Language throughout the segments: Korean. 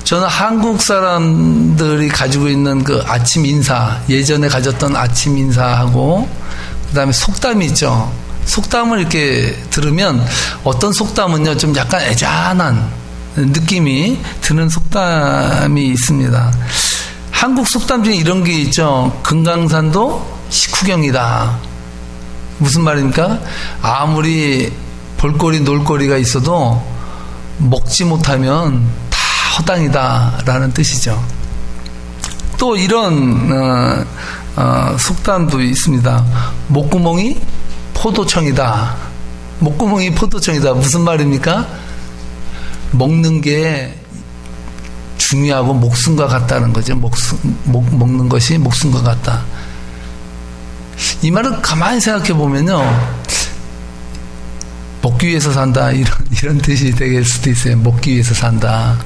저는 한국 사람들이 가지고 있는 그 아침 인사, 예전에 가졌던 아침 인사하고 그 다음에 속담이 있죠. 속담을 이렇게 들으면 어떤 속담은요 좀 약간 애잔한 느낌이 드는 속담이 있습니다. 한국 속담 중에 이런 게 있죠. 금강산도 식후경이다. 무슨 말입니까? 아무리 볼거리 놀거리가 있어도 먹지 못하면 다 허당이다 라는 뜻이죠. 또 이런 속담도 있습니다. 목구멍이 포도청이다. 목구멍이 포도청이다. 무슨 말입니까? 먹는 게 중요하고 목숨과 같다는 거죠. 먹는 것이 목숨과 같다. 이 말을 가만히 생각해 보면요, 먹기 위해서 산다 이런 뜻이 될 수도 있어요. 먹기 위해서 산다.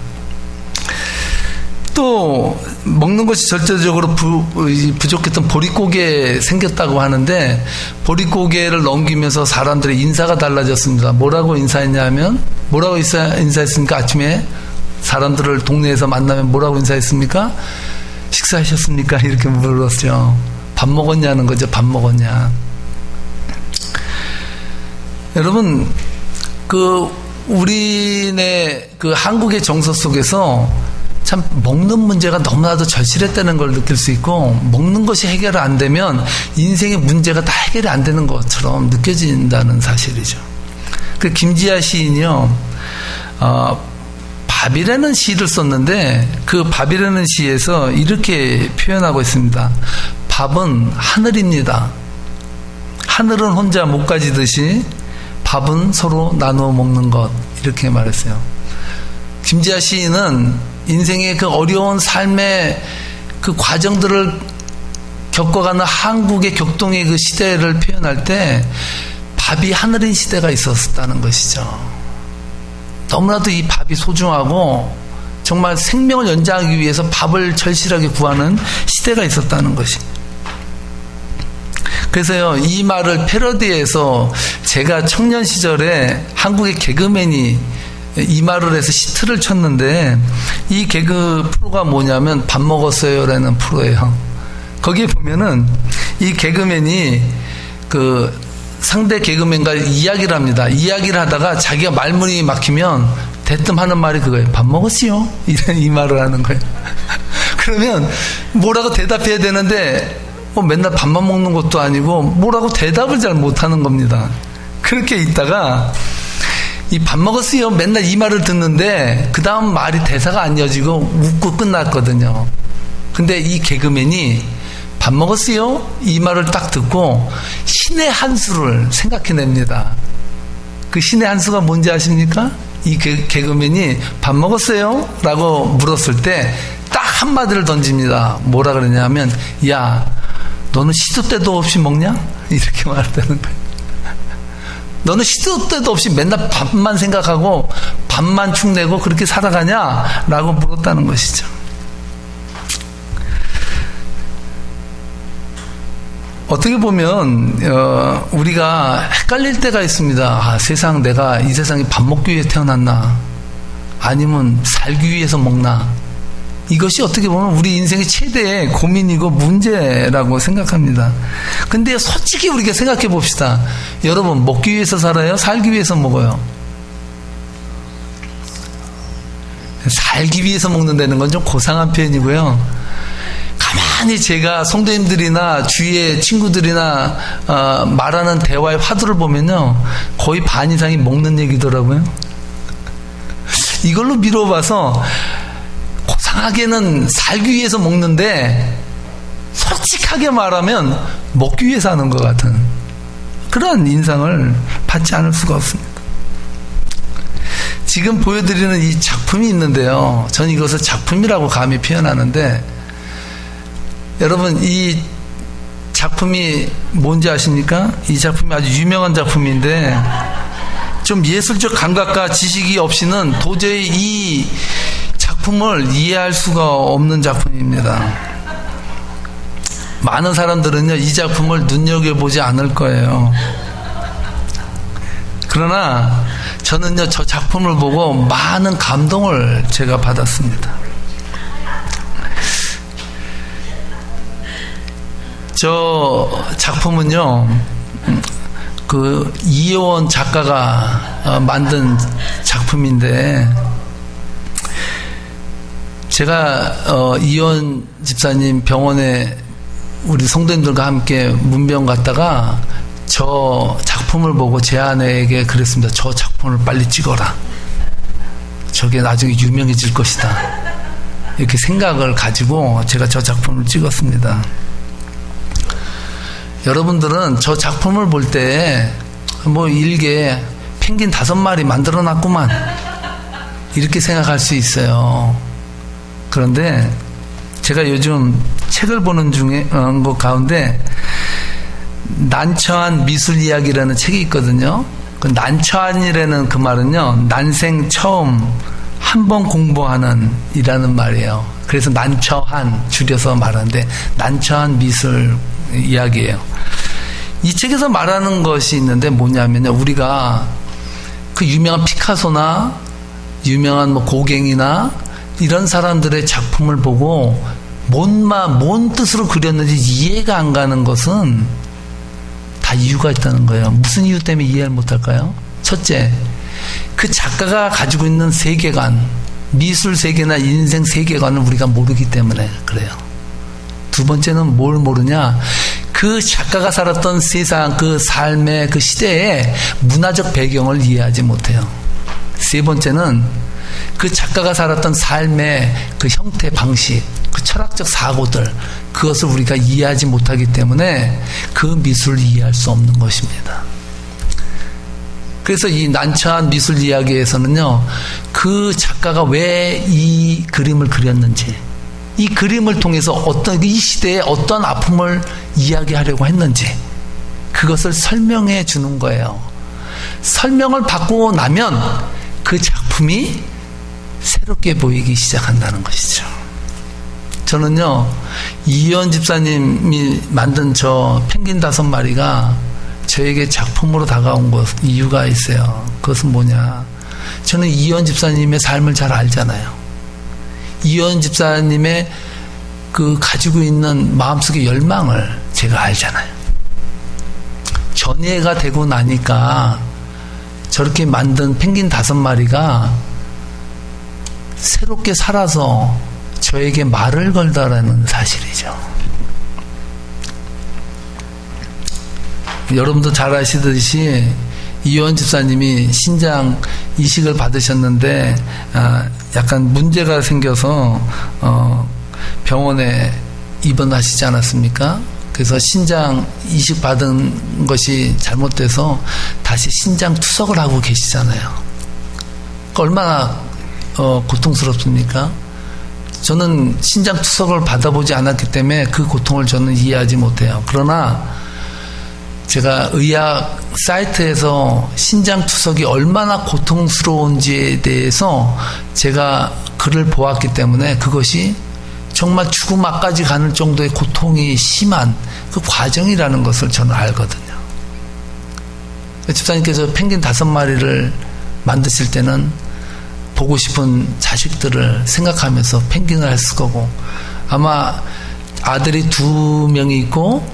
또 먹는 것이 절대적으로 부족했던 보릿고개 생겼다고 하는데, 보릿고개를 넘기면서 사람들의 인사가 달라졌습니다. 뭐라고 인사했냐면, 뭐라고 인사했습니까? 아침에 사람들을 동네에서 만나면 뭐라고 인사했습니까? 식사하셨습니까? 이렇게 물었죠. 밥 먹었냐는 거죠. 밥 먹었냐. 여러분, 우리네 한국의 정서 속에서 참 먹는 문제가 너무나도 절실했다는 걸 느낄 수 있고, 먹는 것이 해결 안 되면 인생의 문제가 다 해결이 안 되는 것처럼 느껴진다는 사실이죠. 그 김지아 시인이요, 밥이라는 시를 썼는데, 그 밥이라는 시에서 이렇게 표현하고 있습니다. 밥은 하늘입니다. 하늘은 혼자 못 가지듯이 밥은 서로 나누어 먹는 것, 이렇게 말했어요. 김지아 시인은 인생의 그 어려운 삶의 그 과정들을 겪어가는 한국의 격동의 그 시대를 표현할 때 밥이 하늘인 시대가 있었다는 것이죠. 너무나도 이 밥이 소중하고 정말 생명을 연장하기 위해서 밥을 절실하게 구하는 시대가 있었다는 것이. 그래서요, 이 말을 패러디해서 제가 청년 시절에 한국의 개그맨이 이 말을 해서 시트를 쳤는데, 이 개그 프로가 뭐냐면 밥 먹었어요 라는 프로예요. 거기에 보면은 이 개그맨이 그 상대 개그맨과 이야기를 합니다. 이야기를 하다가 자기가 말문이 막히면 대뜸 하는 말이 그거예요. 밥 먹었어요? 이런 이 말을 하는 거예요. 그러면 뭐라고 대답해야 되는데 맨날 밥만 먹는 것도 아니고 뭐라고 대답을 잘 못하는 겁니다. 그렇게 있다가 이 밥 먹었어요 맨날 이 말을 듣는데 그 다음 말이 대사가 안 이어지고 웃고 끝났거든요. 근데 이 개그맨이 밥 먹었어요 이 말을 딱 듣고 신의 한 수를 생각해냅니다. 그 신의 한 수가 뭔지 아십니까? 이 개그맨이 밥 먹었어요? 라고 물었을 때 딱 한마디를 던집니다. 뭐라 그러냐면, 야, 너는 시도 때도 없이 먹냐? 이렇게 말했다는 거예요. 너는 시도 때도 없이 맨날 밥만 생각하고 밥만 축내고 그렇게 살아가냐? 라고 물었다는 것이죠. 어떻게 보면 우리가 헷갈릴 때가 있습니다. 아, 세상, 내가 이 세상에 밥 먹기 위해 태어났나? 아니면 살기 위해서 먹나? 이것이 어떻게 보면 우리 인생의 최대의 고민이고 문제라고 생각합니다. 근데 솔직히 우리가 생각해 봅시다. 여러분, 먹기 위해서 살아요? 살기 위해서 먹어요? 살기 위해서 먹는다는 건 좀 고상한 표현이고요. 가만히 제가 성도님들이나 주위의 친구들이나 말하는 대화의 화두를 보면요, 거의 반 이상이 먹는 얘기더라고요. 이걸로 미뤄봐서 고상하게는 살기 위해서 먹는데 솔직하게 말하면 먹기 위해서 하는 것 같은 그런 인상을 받지 않을 수가 없습니다. 지금 보여드리는 이 작품이 있는데요, 전 이것을 작품이라고 감히 표현하는데, 여러분, 이 작품이 뭔지 아십니까? 이 작품이 아주 유명한 작품인데, 좀 예술적 감각과 지식이 없이는 도저히 이 작품을 이해할 수가 없는 작품입니다. 많은 사람들은요, 이 작품을 눈여겨보지 않을 거예요. 그러나 저는요, 저 작품을 보고 많은 감동을 제가 받았습니다. 저 작품은요, 그 이효원 작가가 만든 작품인데, 제가 이효원 집사님 병원에 우리 성도님들과 함께 문병 갔다가 저 작품을 보고 제 아내에게 그랬습니다. 저 작품을 빨리 찍어라. 저게 나중에 유명해질 것이다. 이렇게 생각을 가지고 제가 저 작품을 찍었습니다. 여러분들은 저 작품을 볼 때 뭐 일개 펭귄 5마리 만들어 놨구만 이렇게 생각할 수 있어요. 그런데 제가 요즘 책을 보는 중에 것 가운데 난처한 미술 이야기라는 책이 있거든요. 그 난처한이라는 그 말은요, 난생 처음 한 번 공부하는 이라는 말이에요. 그래서 난처한 줄여서 말하는데 난처한 미술 이야기예요. 이 책에서 말하는 것이 있는데 뭐냐면요, 우리가 그 유명한 피카소나 유명한 뭐 고갱이나 이런 사람들의 작품을 보고 뭔 뜻으로 그렸는지 이해가 안 가는 것은 다 이유가 있다는 거예요. 무슨 이유 때문에 이해를 못할까요? 첫째, 그 작가가 가지고 있는 세계관, 미술 세계나 인생 세계관을 우리가 모르기 때문에 그래요. 두 번째는 뭘 모르냐? 그 작가가 살았던 세상, 그 삶의 그 시대의 문화적 배경을 이해하지 못해요. 세 번째는 그 작가가 살았던 삶의 그 형태, 방식, 그 철학적 사고들, 그것을 우리가 이해하지 못하기 때문에 그 미술을 이해할 수 없는 것입니다. 그래서 이 난처한 미술 이야기에서는요, 그 작가가 왜 이 그림을 그렸는지, 이 그림을 통해서 이 시대의 어떤 아픔을 이야기하려고 했는지, 그것을 설명해 주는 거예요. 설명을 받고 나면 그 작품이 새롭게 보이기 시작한다는 것이죠. 저는요, 이효원 집사님이 만든 저 펭귄 5마리가 저에게 작품으로 다가온 이유가 있어요. 그것은 뭐냐? 저는 이효원 집사님의 삶을 잘 알잖아요. 이효원 집사님의 그 가지고 있는 마음속의 열망을 제가 알잖아요. 전예가 되고 나니까 저렇게 만든 펭귄 5마리가 새롭게 살아서 저에게 말을 걸다라는 사실이죠. 여러분도 잘 아시듯이 이효원 집사님이 신장 이식을 받으셨는데 약간 문제가 생겨서 병원에 입원하시지 않았습니까? 그래서 신장 이식 받은 것이 잘못돼서 다시 신장 투석을 하고 계시잖아요. 얼마나 고통스럽습니까? 저는 신장 투석을 받아보지 않았기 때문에 그 고통을 저는 이해하지 못해요. 그러나 제가 의학 사이트에서 신장 투석이 얼마나 고통스러운지에 대해서 제가 글을 보았기 때문에 그것이 정말 죽음 앞까지 가는 정도의 고통이 심한 그 과정이라는 것을 저는 알거든요. 집사님께서 펭귄 5마리를 만드실 때는 보고 싶은 자식들을 생각하면서 펭귄을 했을 거고, 아마 아들이 2명이 있고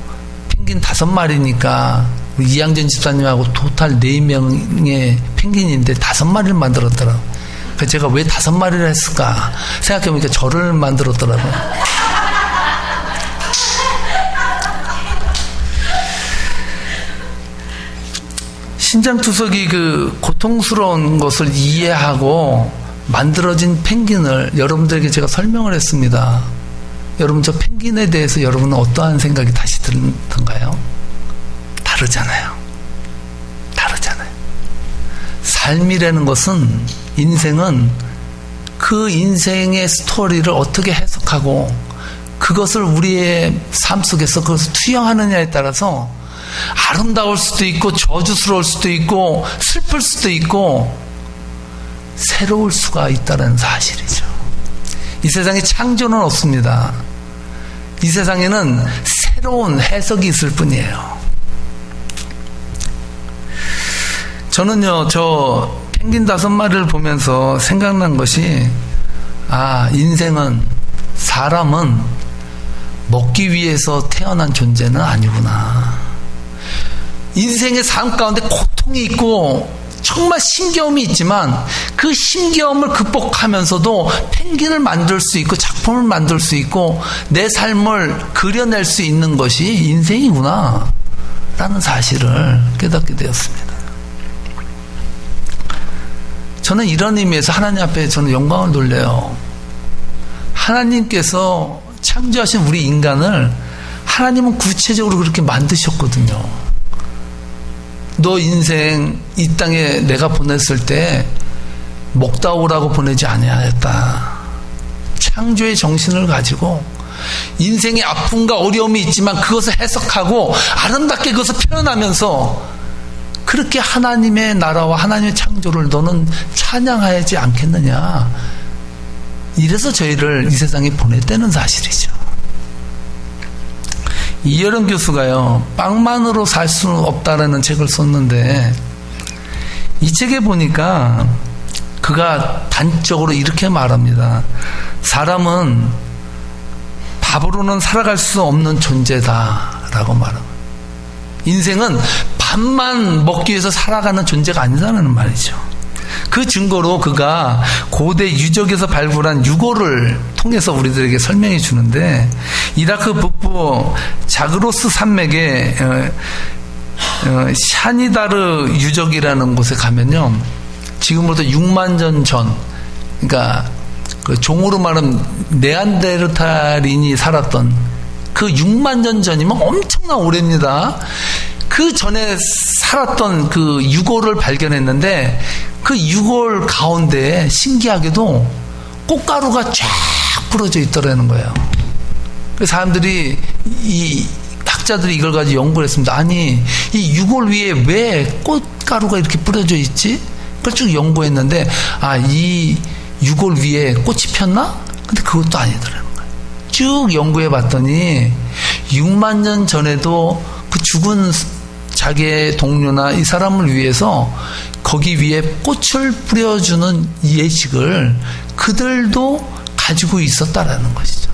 펭귄 5마리니까 이양전 집사님하고 토탈 4명의 펭귄인데 5마리를 만들었더라고요. 그래서 제가 왜 5마리를 했을까 생각해보니까 저를 만들었더라고요. 신장투석이 그 고통스러운 것을 이해하고 만들어진 펭귄을 여러분들에게 제가 설명을 했습니다. 여러분, 저 펭귄에 대해서 여러분은 어떠한 생각이 다시 들던가요? 다르잖아요. 삶이라는 것은, 인생은 그 인생의 스토리를 어떻게 해석하고 그것을 우리의 삶 속에서 그것을 투영하느냐에 따라서 아름다울 수도 있고 저주스러울 수도 있고 슬플 수도 있고 새로울 수가 있다는 사실이죠. 이 세상에 창조는 없습니다. 이 세상에는 새로운 해석이 있을 뿐이에요. 저는요, 저 펭귄 5마리를 보면서 생각난 것이, 인생은, 사람은 먹기 위해서 태어난 존재는 아니구나. 인생의 삶 가운데 고통이 있고 정말 힘겨움이 있지만 그 힘겨움을 극복하면서도 펭귄을 만들 수 있고 작품을 만들 수 있고 내 삶을 그려낼 수 있는 것이 인생이구나 라는 사실을 깨닫게 되었습니다. 저는 이런 의미에서 하나님 앞에 저는 영광을 돌려요. 하나님께서 창조하신 우리 인간을 하나님은 구체적으로 그렇게 만드셨거든요. 너 인생 이 땅에 내가 보냈을 때 먹다 오라고 보내지 아니하였다. 창조의 정신을 가지고 인생의 아픔과 어려움이 있지만 그것을 해석하고 아름답게 그것을 표현하면서 그렇게 하나님의 나라와 하나님의 창조를 너는 찬양하지 않겠느냐. 이래서 저희를 이 세상에 보냈다는 사실이죠. 이여름 교수가요, 빵만으로 살 수는 없다라는 책을 썼는데, 이 책에 보니까 그가 단적으로 이렇게 말합니다. 사람은 밥으로는 살아갈 수 없는 존재다라고 말합니다. 인생은 밥만 먹기 위해서 살아가는 존재가 아니다라는 말이죠. 그 증거로 그가 고대 유적에서 발굴한 유골을 통해서 우리들에게 설명해 주는데, 이라크 북부 자그로스 산맥의 샤니다르 유적이라는 곳에 가면요, 지금부터 6만 년 전, 그러니까 그 종으로 말하면 네안데르탈인이 살았던 그 6만 년 전이면 엄청난 오래입니다. 그 전에 살았던 그 유골을 발견했는데, 그 유골 가운데 신기하게도 꽃가루가 쫙 뿌려져 있더라는 거예요. 그래서 사람들이, 이 학자들이 이걸 가지고 연구를 했습니다. 아니, 이 유골 위에 왜 꽃가루가 이렇게 뿌려져 있지? 그걸 쭉 연구했는데, 이 유골 위에 꽃이 폈나? 근데 그것도 아니더라는 거예요. 쭉 연구해 봤더니 6만 년 전에도 그 죽은 자기의 동료나 이 사람을 위해서 거기 위에 꽃을 뿌려주는 예식을 그들도 가지고 있었다라는 것이죠.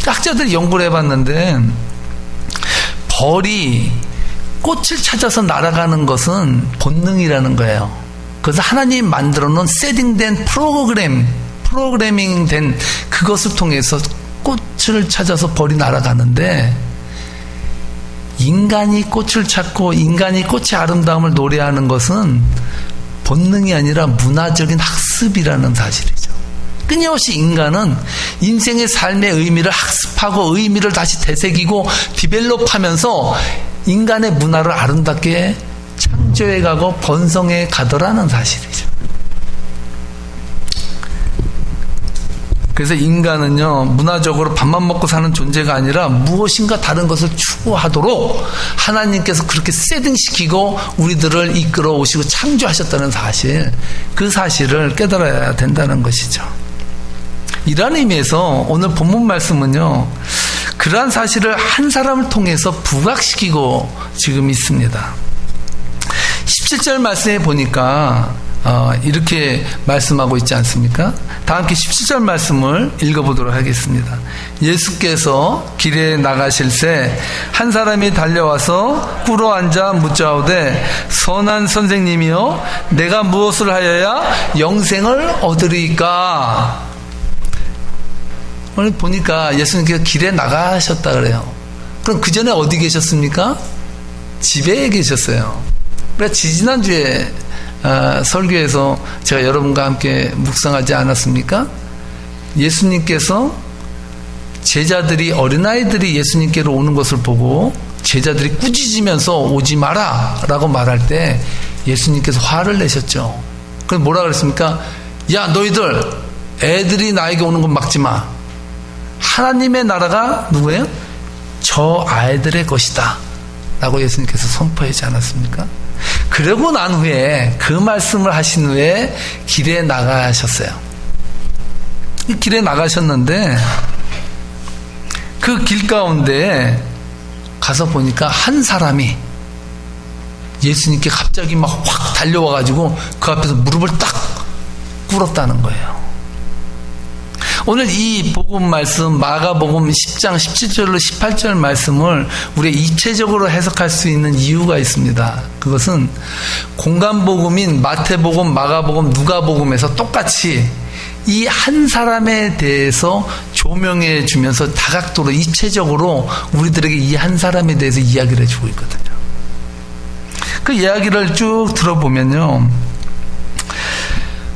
학자들이 연구를 해봤는데, 벌이 꽃을 찾아서 날아가는 것은 본능이라는 거예요. 그래서 하나님이 만들어 놓은 세팅된 프로그래밍 된 그것을 통해서 꽃을 찾아서 벌이 날아가는데, 인간이 꽃을 찾고 인간이 꽃의 아름다움을 노래하는 것은 본능이 아니라 문화적인 학습이라는 사실이죠. 끊임없이 인간은 인생의 삶의 의미를 학습하고 의미를 다시 되새기고 디벨롭하면서 인간의 문화를 아름답게 창조해가고 번성해 가더라는 사실이죠. 그래서 인간은요, 문화적으로 밥만 먹고 사는 존재가 아니라 무엇인가 다른 것을 추구하도록 하나님께서 그렇게 세팅시키고 우리들을 이끌어 오시고 창조하셨다는 사실, 그 사실을 깨달아야 된다는 것이죠. 이러한 의미에서 오늘 본문 말씀은요, 그러한 사실을 한 사람을 통해서 부각시키고 지금 있습니다. 17절 말씀에 보니까 이렇게 말씀하고 있지 않습니까? 다 함께 17절 말씀을 읽어보도록 하겠습니다. 예수께서 길에 나가실새 한 사람이 달려와서 꿇어 앉아 묻자오되, 선한 선생님이여, 내가 무엇을 하여야 영생을 얻으리까? 오늘 보니까 예수님께서 길에 나가셨다 그래요. 그럼 그 전에 어디 계셨습니까? 집에 계셨어요. 그러니까 지지난주에 설교에서 제가 여러분과 함께 묵상하지 않았습니까? 예수님께서 제자들이, 어린아이들이 예수님께로 오는 것을 보고 제자들이 꾸짖으면서 오지 마라 라고 말할 때 예수님께서 화를 내셨죠. 그럼 뭐라 그랬습니까? 야, 너희들 애들이 나에게 오는 건 막지 마. 하나님의 나라가 누구예요? 저 아이들의 것이다 라고 예수님께서 선포하지 않았습니까? 그러고 난 후에, 그 말씀을 하신 후에 길에 나가셨어요. 길에 나가셨는데 그 길 가운데 가서 보니까 한 사람이 예수님께 갑자기 막 확 달려와가지고 그 앞에서 무릎을 딱 꿇었다는 거예요. 오늘 이 복음 말씀 마가복음 10장 17절로 18절 말씀을 우리가 입체적으로 해석할 수 있는 이유가 있습니다. 그것은 공간복음인 마태복음, 마가복음, 누가복음에서 똑같이 이 한 사람에 대해서 조명해 주면서 다각도로 입체적으로 우리들에게 이 한 사람에 대해서 이야기를 해주고 있거든요. 그 이야기를 쭉 들어보면요,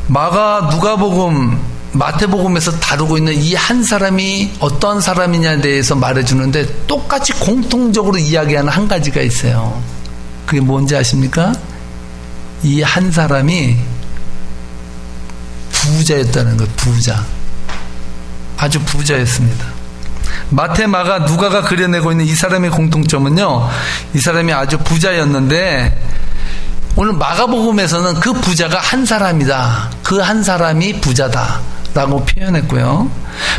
마가, 누가복음, 마태복음에서 다루고 있는 이 한 사람이 어떤 사람이냐에 대해서 말해주는데 똑같이 공통적으로 이야기하는 한 가지가 있어요. 그게 뭔지 아십니까? 이 한 사람이 부자였다는 거예요. 부자. 아주 부자였습니다. 마태, 마가, 누가가 그려내고 있는 이 사람의 공통점은요, 이 사람이 아주 부자였는데 오늘 마가복음에서는 그 부자가 한 사람이다. 그 한 사람이 부자다 라고 표현했고요.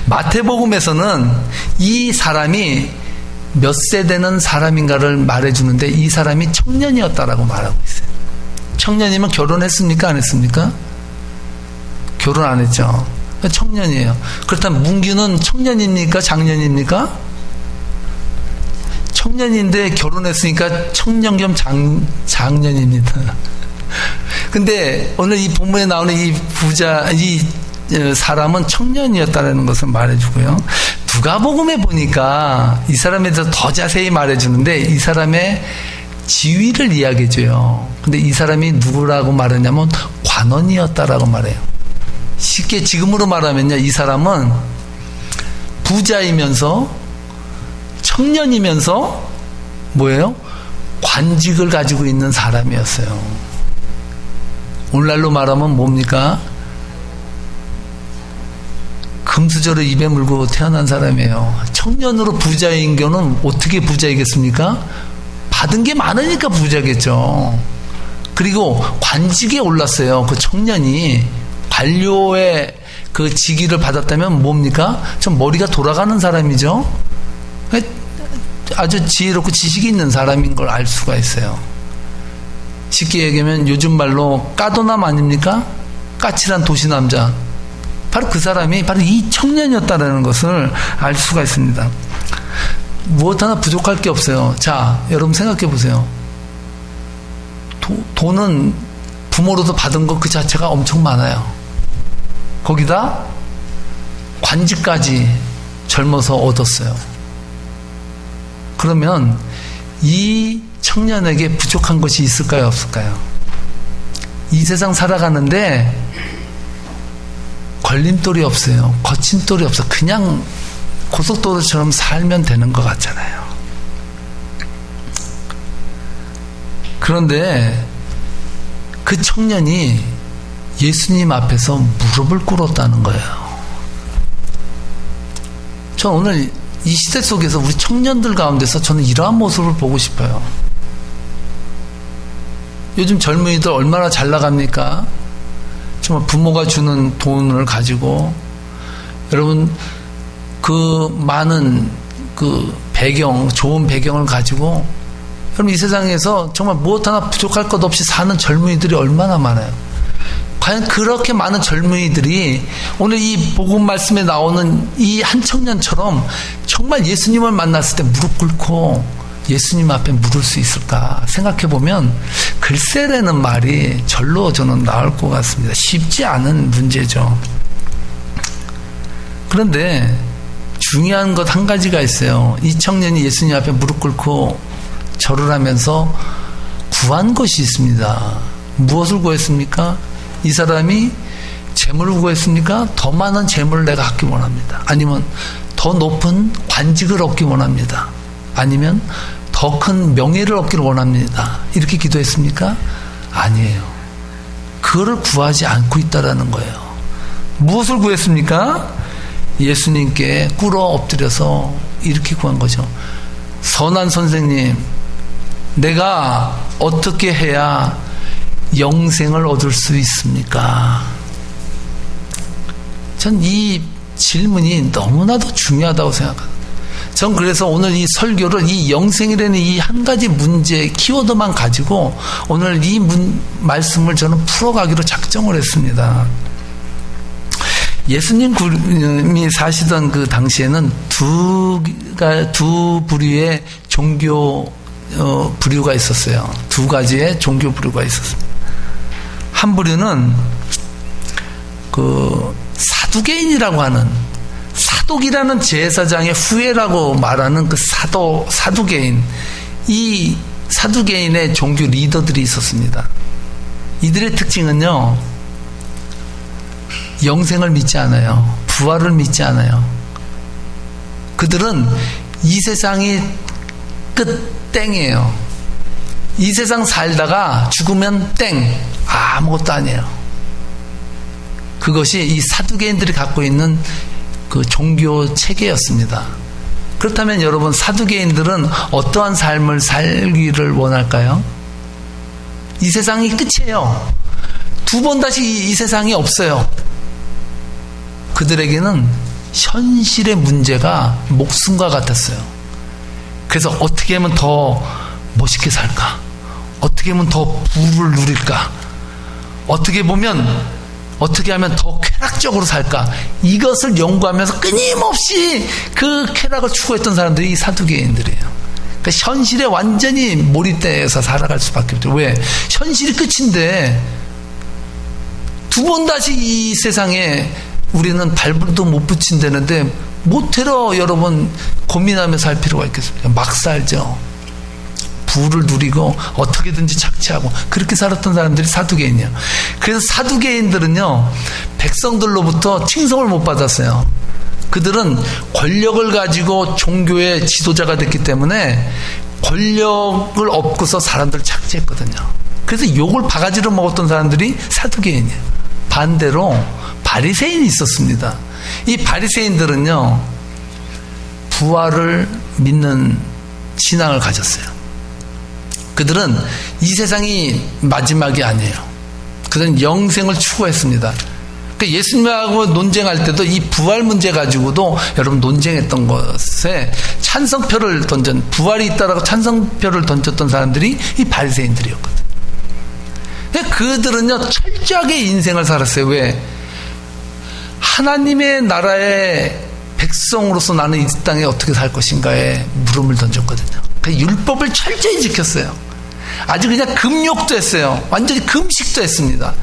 마태복음에서는 이 사람이 몇 세대는 사람인가를 말해주는데 이 사람이 청년이었다라고 말하고 있어요. 청년이면 결혼했습니까? 안 했습니까? 결혼 안 했죠. 청년이에요. 그렇다면 문규는 청년입니까? 장년입니까? 청년인데 결혼했으니까 청년 겸 장년입니다. 근데 오늘 이 본문에 나오는 이 부자, 이 사람은 청년이었다는 것을 말해주고요. 누가복음에 보니까 이 사람에 대해서 더 자세히 말해주는데 이 사람의 지위를 이야기해줘요. 근데 이 사람이 누구라고 말하냐면 관원이었다라고 말해요. 쉽게 지금으로 말하면요, 이 사람은 부자이면서 청년이면서 뭐예요? 관직을 가지고 있는 사람이었어요. 오늘날로 말하면 뭡니까? 금수저를 입에 물고 태어난 사람이에요. 청년으로 부자인 경우는 어떻게 부자이겠습니까? 받은 게 많으니까 부자겠죠. 그리고 관직에 올랐어요. 그 청년이 관료의 그 직위를 받았다면 뭡니까? 좀 머리가 돌아가는 사람이죠. 아주 지혜롭고 지식이 있는 사람인 걸 알 수가 있어요. 쉽게 얘기하면 요즘 말로 까도남 아닙니까? 까칠한 도시남자. 바로 그 사람이 바로 이 청년이었다는 것을 알 수가 있습니다. 무엇 하나 부족할 게 없어요. 자, 여러분 생각해 보세요. 돈은 부모로도 받은 것 그 자체가 엄청 많아요. 거기다 관직까지 젊어서 얻었어요. 그러면 이 청년에게 부족한 것이 있을까요? 없을까요? 이 세상 살아가는데 걸림돌이 없어요. 거침돌이 없어. 그냥 고속도로처럼 살면 되는 것 같잖아요. 그런데 그 청년이 예수님 앞에서 무릎을 꿇었다는 거예요. 전 오늘 이 시대 속에서 우리 청년들 가운데서 저는 이러한 모습을 보고 싶어요. 요즘 젊은이들 얼마나 잘 나갑니까? 정말 부모가 주는 돈을 가지고 여러분 그 많은 그 배경, 좋은 배경을 가지고 여러분 이 세상에서 정말 무엇 하나 부족할 것 없이 사는 젊은이들이 얼마나 많아요. 과연 그렇게 많은 젊은이들이 오늘 이 복음 말씀에 나오는 이 한 청년처럼 정말 예수님을 만났을 때 무릎 꿇고 예수님 앞에 물을 수 있을까 생각해보면 글쎄라는 말이 절로 저는 나올 것 같습니다. 쉽지 않은 문제죠. 그런데 중요한 것 한 가지가 있어요. 이 청년이 예수님 앞에 무릎 꿇고 절을 하면서 구한 것이 있습니다. 무엇을 구했습니까? 이 사람이 재물을 구했습니까? 더 많은 재물을 내가 갖기 원합니다. 아니면 더 높은 관직을 얻기 원합니다. 아니면 더 큰 명예를 얻기를 원합니다. 이렇게 기도했습니까? 아니에요. 그거를 구하지 않고 있다라는 거예요. 무엇을 구했습니까? 예수님께 꿇어 엎드려서 이렇게 구한 거죠. 선한 선생님, 내가 어떻게 해야 영생을 얻을 수 있습니까? 전 이 질문이 너무나도 중요하다고 생각합니다. 전 그래서 오늘 이 설교를 이 영생이라는 이 한 가지 문제 키워드만 가지고 오늘 이 말씀을 저는 풀어가기로 작정을 했습니다. 예수님이 사시던 그 당시에는 두 부류의 종교 부류가 있었어요. 두 가지의 종교 부류가 있었습니다. 한 부류는 그 사두개인이라고 하는, 사독이라는 제사장의 후예라고 말하는 그 사두개인, 이 사두개인의 종교 리더들이 있었습니다. 이들의 특징은요, 영생을 믿지 않아요. 부활을 믿지 않아요. 그들은 이 세상이 끝 땡이에요. 이 세상 살다가 죽으면 땡, 아무것도 아니에요. 그것이 이 사두개인들이 갖고 있는 그 종교 체계였습니다. 그렇다면 여러분, 사두개인들은 어떠한 삶을 살기를 원할까요? 이 세상이 끝이에요. 두 번 다시 이 세상이 없어요. 그들에게는 현실의 문제가 목숨과 같았어요. 그래서 어떻게 하면 더 멋있게 살까? 어떻게 하면 더 부를 누릴까? 어떻게 하면 더 쾌락적으로 살까? 이것을 연구하면서 끊임없이 그 쾌락을 추구했던 사람들이 이 사두개인들이에요. 그러니까 현실에 완전히 몰입돼서 살아갈 수밖에 없죠. 왜? 현실이 끝인데 두 번 다시 이 세상에 우리는 발도 못 붙인다는데 모태로 여러분 고민하며 살 필요가 있겠습니까? 막 살죠. 부를 누리고 어떻게든지 착취하고 그렇게 살았던 사람들이 사두개인이에요. 그래서 사두개인들은요, 백성들로부터 칭송을 못 받았어요. 그들은 권력을 가지고 종교의 지도자가 됐기 때문에 권력을 얻고서 사람들을 착취했거든요. 그래서 욕을 바가지로 먹었던 사람들이 사두개인이에요. 반대로 바리새인이 있었습니다. 이 바리새인들은요, 부활을 믿는 신앙을 가졌어요. 그들은 이 세상이 마지막이 아니에요. 그들은 영생을 추구했습니다. 그러니까 예수님하고 논쟁할 때도 이 부활 문제 가지고도 여러분 논쟁했던 것에 부활이 있다라고 찬성표를 던졌던 사람들이 이 바리새인들이었거든요. 그들은요, 철저하게 인생을 살았어요. 왜? 하나님의 나라의 백성으로서 나는 이 땅에 어떻게 살 것인가에 물음을 던졌거든요. 율법을 철저히 지켰어요. 아주 그냥 금욕도 했어요. 완전히 금식도 했습니다.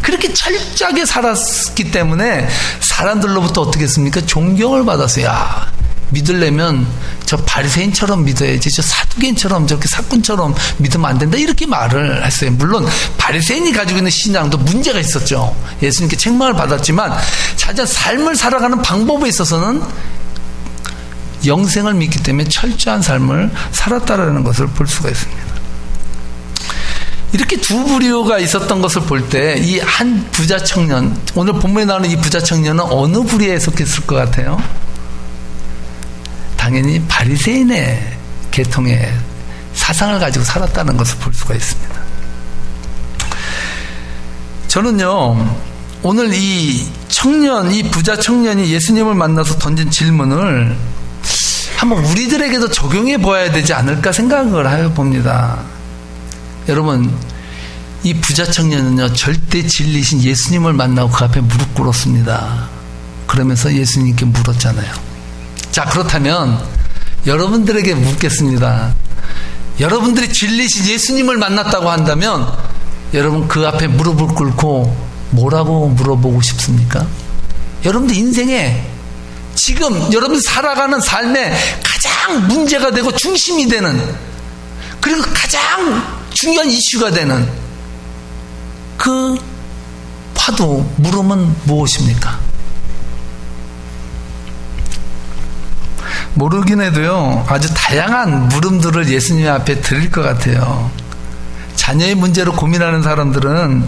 그렇게 철저하게 살았기 때문에 사람들로부터 어떻게 했습니까? 존경을 받았어요. 야, 믿으려면 저 바리새인처럼 믿어야지, 저 사두개인처럼 저렇게 사꾼처럼 믿으면 안 된다, 이렇게 말을 했어요. 물론 바리새인이 가지고 있는 신앙도 문제가 있었죠. 예수님께 책망을 받았지만 자기가 삶을 살아가는 방법에 있어서는 영생을 믿기 때문에 철저한 삶을 살았다라는 것을 볼 수가 있습니다. 이렇게 두 부류가 있었던 것을 볼 때 이 한 부자 청년, 오늘 본문에 나오는 이 부자 청년은 어느 부류에 속했을 것 같아요? 당연히 바리새인의 계통의 사상을 가지고 살았다는 것을 볼 수가 있습니다. 저는요, 오늘 이 부자 청년이 예수님을 만나서 던진 질문을 한번 우리들에게도 적용해 보아야 되지 않을까 생각을 해봅니다. 여러분, 이 부자 청년은요, 절대 진리신 예수님을 만나고 그 앞에 무릎 꿇었습니다. 그러면서 예수님께 물었잖아요. 자, 그렇다면 여러분들에게 묻겠습니다. 여러분들이 진리신 예수님을 만났다고 한다면 여러분 그 앞에 무릎을 꿇고 뭐라고 물어보고 싶습니까? 여러분들 인생에 지금 여러분 살아가는 삶에 가장 문제가 되고 중심이 되는, 그리고 가장 중요한 이슈가 되는 그 화두, 물음은 무엇입니까? 모르긴 해도요, 아주 다양한 물음들을 예수님 앞에 드릴 것 같아요. 자녀의 문제로 고민하는 사람들은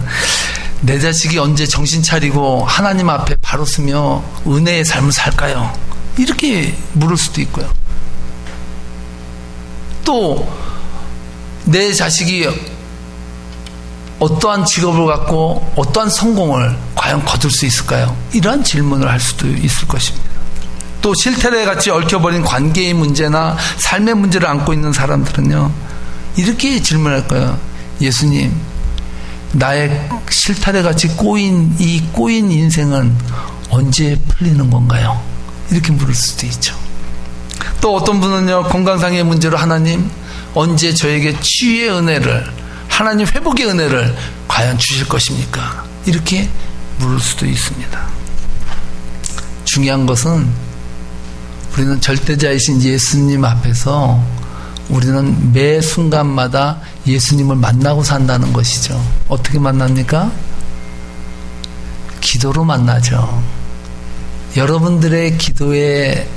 내 자식이 언제 정신 차리고 하나님 앞에 바로 서며 은혜의 삶을 살까요? 이렇게 물을 수도 있고요. 또 내 자식이 어떠한 직업을 갖고 어떠한 성공을 과연 거둘 수 있을까요? 이러한 질문을 할 수도 있을 것입니다. 또 실태래 같이 얽혀버린 관계의 문제나 삶의 문제를 안고 있는 사람들은요, 이렇게 질문할 거예요. 예수님, 나의 실타래 같이 꼬인 이 꼬인 인생은 언제 풀리는 건가요? 이렇게 물을 수도 있죠. 또 어떤 분은요, 건강상의 문제로 하나님, 언제 저에게 치유의 은혜를, 하나님 회복의 은혜를 과연 주실 것입니까? 이렇게 물을 수도 있습니다. 중요한 것은 우리는 절대자이신 예수님 앞에서 우리는 매 순간마다 예수님을 만나고 산다는 것이죠. 어떻게 만납니까? 기도로 만나죠. 여러분들의 기도의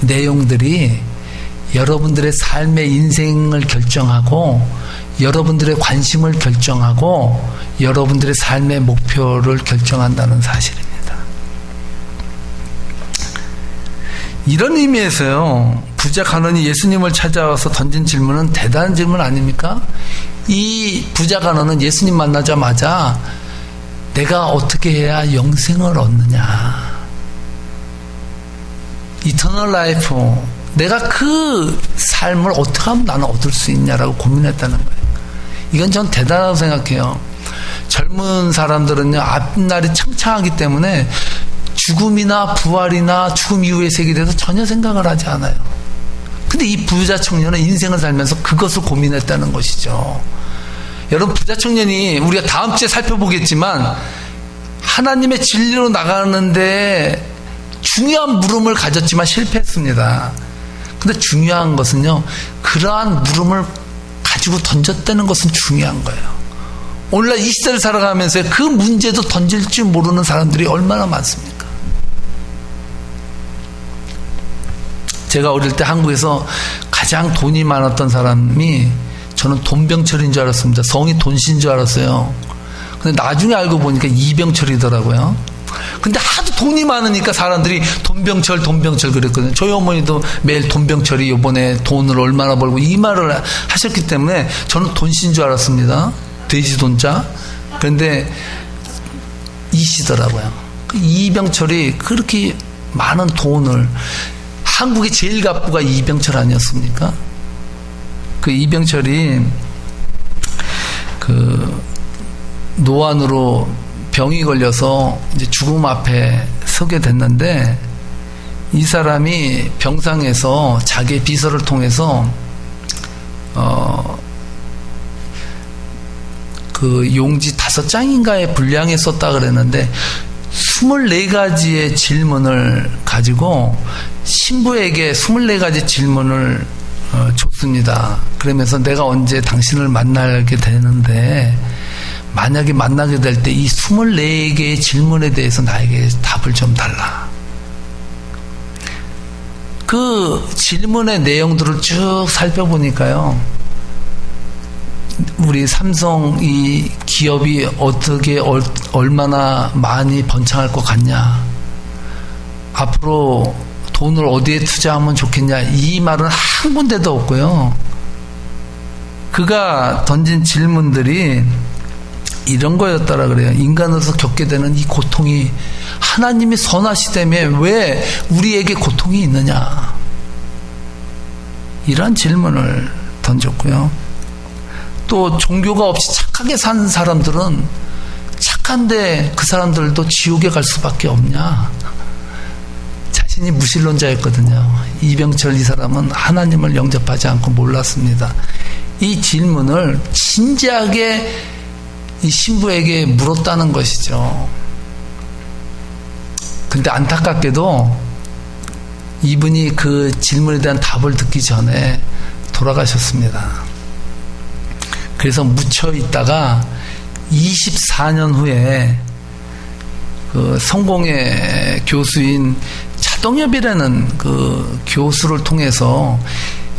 내용들이 여러분들의 삶의 인생을 결정하고 여러분들의 관심을 결정하고 여러분들의 삶의 목표를 결정한다는 사실입니다. 이런 의미에서요, 부자 간원이 예수님을 찾아와서 던진 질문은 대단한 질문 아닙니까? 이 부자 간원은 예수님 만나자마자 내가 어떻게 해야 영생을 얻느냐, 이터널 라이프, 내가 그 삶을 어떻게 하면 나는 얻을 수 있냐라고 고민했다는 거예요. 이건 전 대단하다고 생각해요. 젊은 사람들은요, 앞날이 창창하기 때문에 죽음이나 부활이나 죽음 이후의 세계에 대해서 전혀 생각을 하지 않아요. 근데 이 부자 청년은 인생을 살면서 그것을 고민했다는 것이죠. 여러분, 부자 청년이 우리가 다음 주에 살펴보겠지만 하나님의 진리로 나가는데 중요한 물음을 가졌지만 실패했습니다. 근데 중요한 것은요, 그러한 물음을 가지고 던졌다는 것은 중요한 거예요. 오늘날 이 시대를 살아가면서 그 문제도 던질 줄 모르는 사람들이 얼마나 많습니까? 제가 어릴 때 한국에서 가장 돈이 많았던 사람이, 저는 돈병철인 줄 알았습니다. 성이 돈씨인 줄 알았어요. 근데 나중에 알고 보니까 이병철이더라고요. 근데 하도 돈이 많으니까 사람들이 돈병철 그랬거든요. 저희 어머니도 매일 돈병철이 이번에 돈을 얼마나 벌고 이 말을 하셨기 때문에 저는 돈씨인 줄 알았습니다. 돼지 돈자. 그런데 이씨더라고요. 이병철이 그렇게 많은 돈을, 한국의 제일 갑부가 이병철 아니었습니까? 그 이병철이 그 노안으로 병이 걸려서 이제 죽음 앞에 서게 됐는데, 이 사람이 병상에서 자기의 비서를 통해서 그 용지 5장인가의 분량에 썼다 그랬는데 24가지의 질문을 가지고 신부에게 24가지 질문을 줬습니다. 그러면서 내가 언제 당신을 만나게 되는데 만약에 만나게 될 때 이 24개의 질문에 대해서 나에게 답을 좀 달라. 그 질문의 내용들을 쭉 살펴보니까요, 우리 삼성 이 기업이 어떻게 얼마나 많이 번창할 것 같냐, 앞으로 돈을 어디에 투자하면 좋겠냐, 이 말은 한 군데도 없고요. 그가 던진 질문들이 이런 거였더라 그래요. 인간으로서 겪게 되는 이 고통이 하나님이 선하시다며 왜 우리에게 고통이 있느냐, 이런 질문을 던졌고요. 또 종교가 없이 착하게 사는 사람들은 착한데 그 사람들도 지옥에 갈 수밖에 없냐, 자신이 무신론자였거든요. 이병철 이 사람은 하나님을 영접하지 않고 몰랐습니다. 이 질문을 진지하게 이 신부에게 물었다는 것이죠. 근데 안타깝게도 이분이 그 질문에 대한 답을 듣기 전에 돌아가셨습니다. 그래서 묻혀 있다가 24년 후에 그 성공의 교수인 차동엽이라는 그 교수를 통해서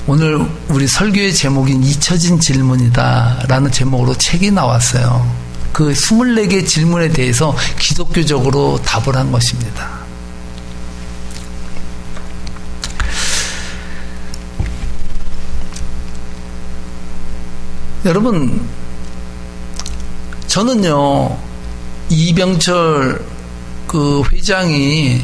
오늘 우리 설교의 제목인 잊혀진 질문이다 라는 제목으로 책이 나왔어요. 그 24개 질문에 대해서 기독교적으로 답을 한 것입니다. 여러분, 저는요, 이병철 그 회장이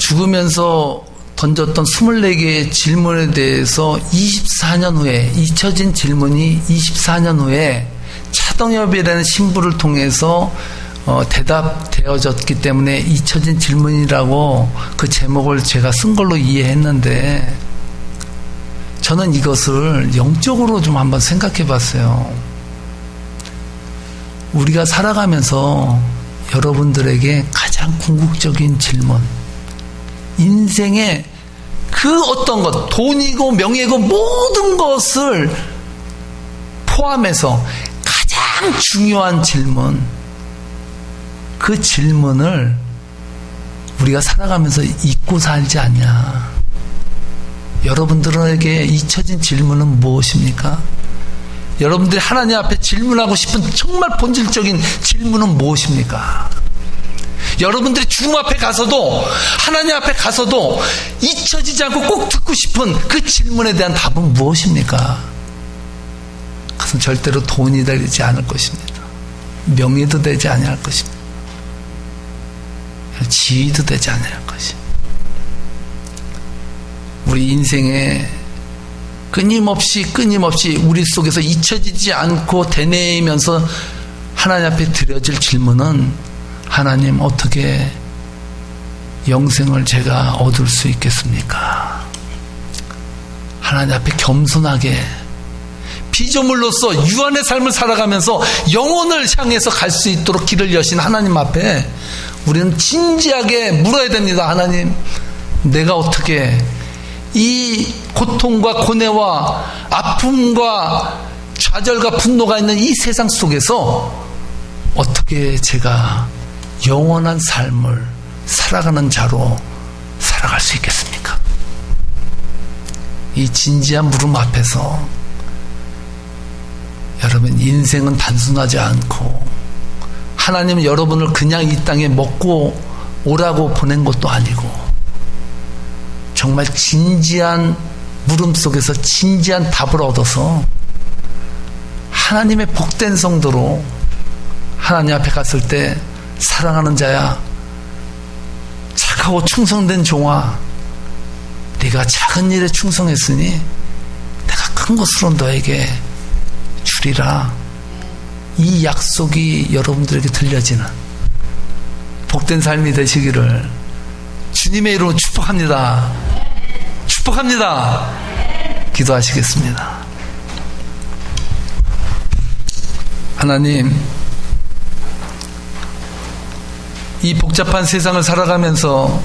죽으면서 던졌던 24개의 질문에 대해서 24년 후에 잊혀진 질문이 24년 후에 차동엽이라는 신부를 통해서 대답되어졌기 때문에 잊혀진 질문이라고 그 제목을 제가 쓴 걸로 이해했는데, 저는 이것을 영적으로 좀 한번 생각해 봤어요. 우리가 살아가면서 여러분들에게 가장 궁극적인 질문, 인생의 그 어떤 것, 돈이고 명예고 모든 것을 포함해서 가장 중요한 질문, 그 질문을 우리가 살아가면서 잊고 살지 않냐. 여러분들에게 잊혀진 질문은 무엇입니까? 여러분들이 하나님 앞에 질문하고 싶은 정말 본질적인 질문은 무엇입니까? 여러분들이 주님 앞에 가서도, 하나님 앞에 가서도 잊혀지지 않고 꼭 듣고 싶은 그 질문에 대한 답은 무엇입니까? 그것은 절대로 돈이 되지 않을 것입니다. 명예도 되지 아니할 것입니다. 지위도 되지 않을 것입니다. 우리 인생에 끊임없이 우리 속에서 잊혀지지 않고 되뇌이면서 하나님 앞에 드려질 질문은, 하나님, 어떻게 영생을 제가 얻을 수 있겠습니까? 하나님 앞에 겸손하게 피조물로서 유한의 삶을 살아가면서 영혼을 향해서 갈 수 있도록 길을 여신 하나님 앞에 우리는 진지하게 물어야 됩니다. 하나님, 내가 어떻게 이 고통과 고뇌와 아픔과 좌절과 분노가 있는 이 세상 속에서 어떻게 제가 영원한 삶을 살아가는 자로 살아갈 수 있겠습니까? 이 진지한 물음 앞에서 여러분, 인생은 단순하지 않고, 하나님은 여러분을 그냥 이 땅에 먹고 오라고 보낸 것도 아니고, 정말 진지한 물음 속에서 진지한 답을 얻어서 하나님의 복된 성도로 하나님 앞에 갔을 때, 사랑하는 자야, 착하고 충성된 종아, 네가 작은 일에 충성했으니 내가 큰 것으로 너에게 주리라. 이 약속이 여러분들에게 들려지는 복된 삶이 되시기를 주님의 이름으로 축복합니다. 축복합니다. 기도하시겠습니다. 하나님, 이 복잡한 세상을 살아가면서